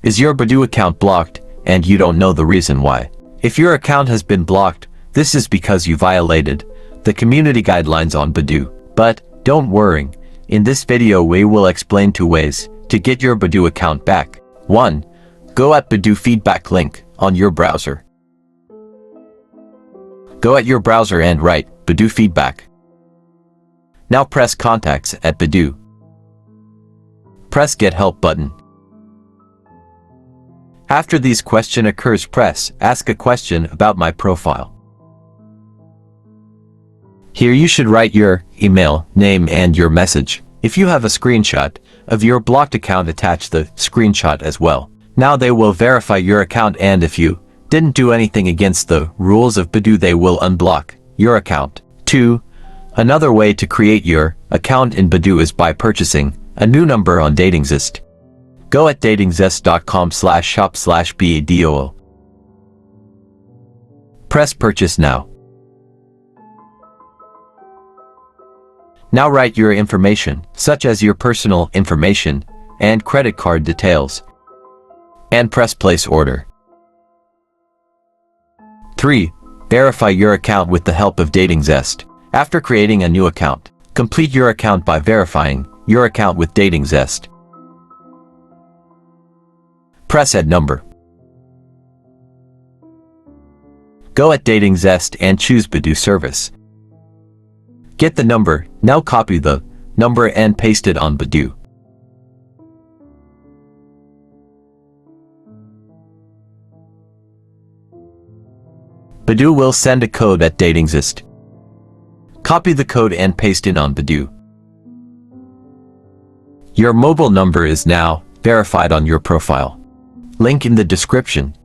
Is your Badoo account blocked and you don't know the reason why? If your account has been blocked, this is because you violated the community guidelines on Badoo. But don't worry, in this video we will explain 2 ways to get your Badoo account back. 1. Go at Badoo Feedback Link on your browser. Go at your browser and write Badoo Feedback. Now press Contacts at Badoo. Press Get Help button. After these question occurs, press Ask a question about my profile. Here you should write your email, name and your message. If you have a screenshot of your blocked account, attach the screenshot as well. Now they will verify your account, and if you didn't do anything against the rules of Badoo, they will unblock your account. 2. Another way to create your account in Badoo is by purchasing a new number on DatingZest. Go at datingzest.com/shop/badoo. Press Purchase now. Now write your information, such as your personal information and credit card details, and press Place Order. 3. Verify your account with the help of DatingZest. After creating a new account, complete your account by verifying your account with DatingZest. Press Add Number. Go at DatingZest and choose Badoo Service. Get the number, now copy the number and paste it on Badoo. Badoo will send a code at DatingZest. Copy the code and paste it on Badoo. Your mobile number is now verified on your profile. Link in the description.